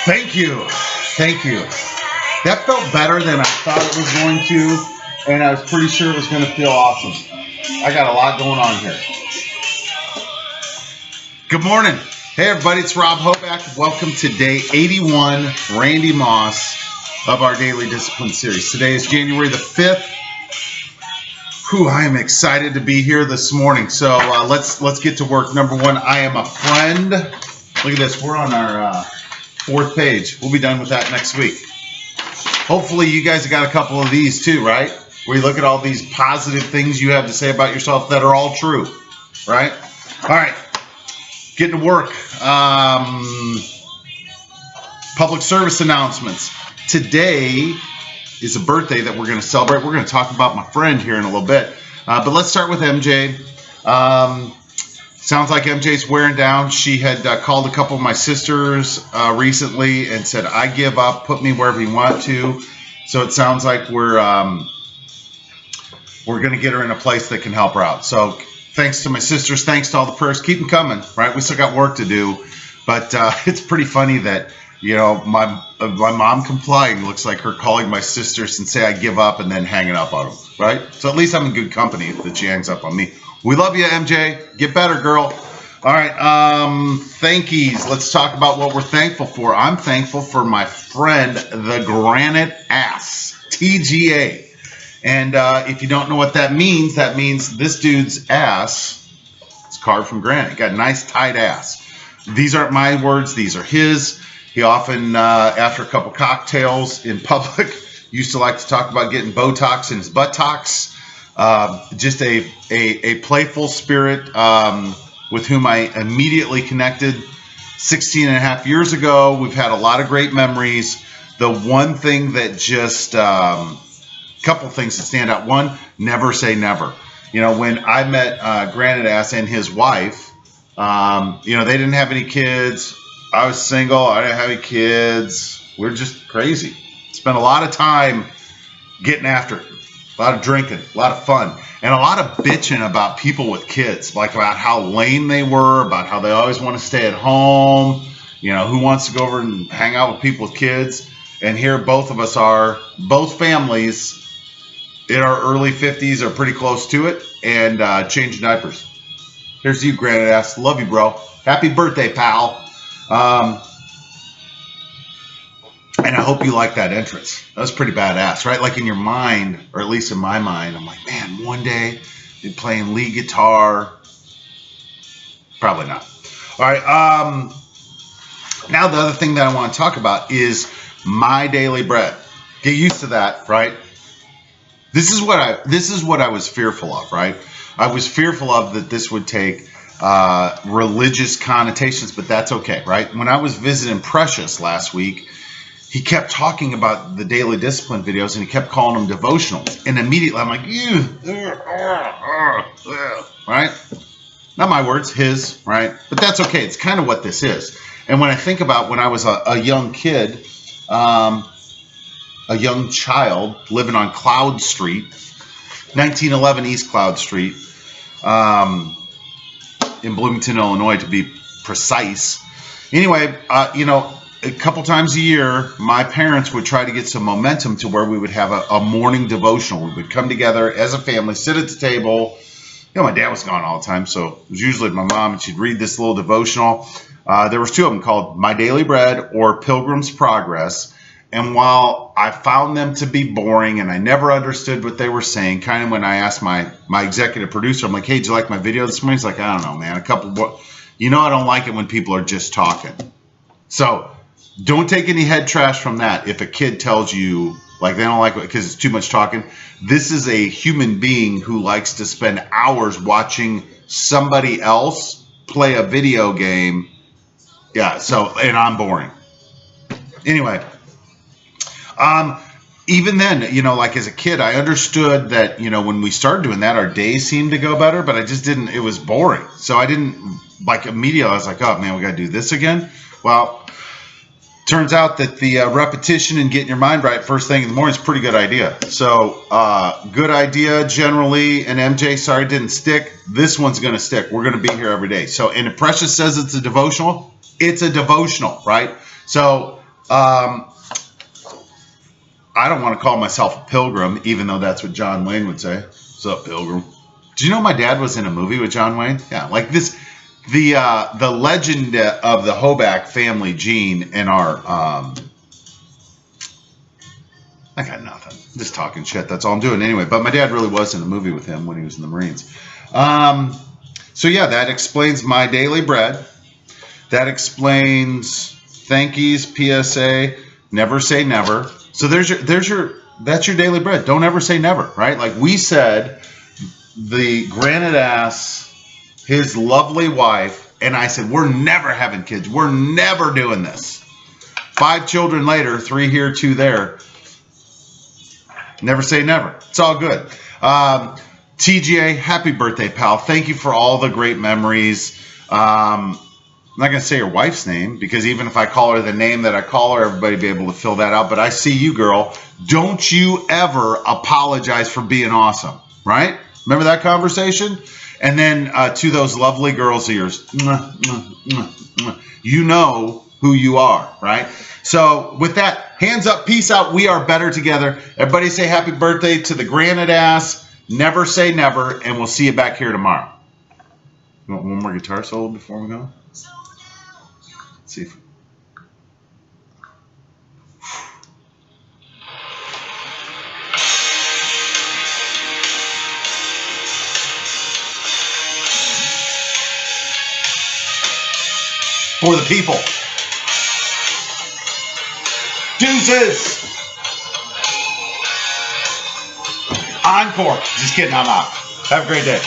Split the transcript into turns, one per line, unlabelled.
Thank you. Thank you. That felt better than I thought it was going to, and I was pretty sure it was going to feel awesome. I got a lot going on here. Good morning. Hey, everybody. It's Rob Hoback. Welcome to day 81, Randy Moss, of our Daily Discipline series. Today is January the 5th. I am excited to be here this morning. So let's get to work. Number one, I am a friend. Look at this. We're on our fourth page. We'll be done with that next week. Hopefully you guys have got a couple of these too, right? Where you look at all these positive things you have to say about yourself that are all true, right? All right, getting to work. Public service announcements. Today is a birthday that we're going to celebrate. We're going to talk about my friend here in a little bit. But let's start with MJ. Sounds like MJ's wearing down. She had called a couple of my sisters recently and said, I give up, put me wherever you want to. So it sounds like we're going to get her in a place that can help her out. So thanks to my sisters. Thanks to all the prayers. Keep them coming, right? We still got work to do. But it's pretty funny that, you know, my mom complying looks like her calling my sisters and say I give up and then hanging up on them, right? So at least I'm in good company that she hangs up on me. We love you, MJ. Get better, girl. All right, thankies. Let's talk about what we're thankful for. I'm thankful for my friend, the Granite Ass, TGA. And if you don't know what that means this dude's ass is carved from granite. Got a nice tight ass. These aren't my words. These are his. He often, after a couple cocktails in public, used to like to talk about getting Botox in his buttocks. Just a playful spirit with whom I immediately connected 16 and a half years ago. We've had a lot of great memories. The one thing that just, couple things that stand out. One, never say never. You know, when I met Granite Ass and his wife, you know, they didn't have any kids. I was single. I didn't have any kids. We're just crazy. Spent a lot of time getting after it. A lot of drinking, a lot of fun, and a lot of bitching about people with kids, like about how lame they were, about how they always want to stay at home, you know, who wants to go over and hang out with people with kids. And here both of us are, both families in our early 50s are pretty close to it, and changing diapers. Here's you, Granite Ass. Love you, bro. Happy birthday, pal. And I hope you like that entrance. That was pretty badass, right? Like in your mind, or at least in my mind, I'm like, man, one day be playing lead guitar. Probably not. All right. Now the other thing that I want to talk about is my daily bread. Get used to that, right? This is what I was fearful of, right? I was fearful of that this would take religious connotations, but that's okay, right? When I was visiting Precious last week, he kept talking about the daily discipline videos and he kept calling them devotionals. And immediately I'm like, right? Not my words, his, right? But that's okay. It's kind of what this is. And when I think about when I was a young kid, a young child living on Cloud Street, 1911 East Cloud Street, in Bloomington, Illinois, to be precise. Anyway, you know, a couple times a year, my parents would try to get some momentum to where we would have a morning devotional. We would come together as a family, sit at the table. You know, my dad was gone all the time, so it was usually my mom, and she'd read this little devotional. There was two of them called My Daily Bread or Pilgrim's Progress. And while I found them to be boring and I never understood what they were saying, kind of when I asked my executive producer, I'm like, hey, did you like my video this morning? He's like, I don't know, man. You know, I don't like it when people are just talking. So don't take any head trash from that. If a kid tells you like they don't like it because it's too much talking, this is a human being who likes to spend hours watching somebody else play a video game. Yeah, so, and I'm boring. Anyway, even then, you know, like as a kid, I understood that, you know, when we started doing that, our days seemed to go better, but I just didn't, it was boring. So I didn't, like immediately, I was like, oh man, we got to do this again. Well, turns out that the repetition and getting your mind right first thing in the morning is a pretty good idea. So good idea generally. And MJ, sorry, it didn't stick. This one's going to stick. We're going to be here every day. So, and if Precious says it's a devotional, right? So I don't want to call myself a pilgrim, even though that's what John Wayne would say. What's up, pilgrim? Do you know my dad was in a movie with John Wayne? Yeah, like this, the legend of the Hoback family gene in our. I got nothing. I'm just talking shit. That's all I'm doing anyway. But my dad really was in a movie with him when he was in the Marines. So yeah, that explains my daily bread. That explains thank yous, PSA, never say never. So that's your daily bread. Don't ever say never, right? Like we said, the granite ass, his lovely wife, and I said, we're never having kids. We're never doing this. 5 children later, 3 here, 2 there. Never say never. It's all good. TGA, happy birthday, pal. Thank you for all the great memories. I'm not going to say your wife's name because even if I call her the name that I call her, everybody will be able to fill that out. But I see you, girl. Don't you ever apologize for being awesome, right? Remember that conversation? And then to those lovely girls of yours, you know who you are, right? So with that, hands up, peace out. We are better together. Everybody say happy birthday to the granite ass. Never say never, and we'll see you back here tomorrow. You want one more guitar solo before we go? Let's see if... For the people. Deuces. Encore. Just kidding, I'm out. Have a great day.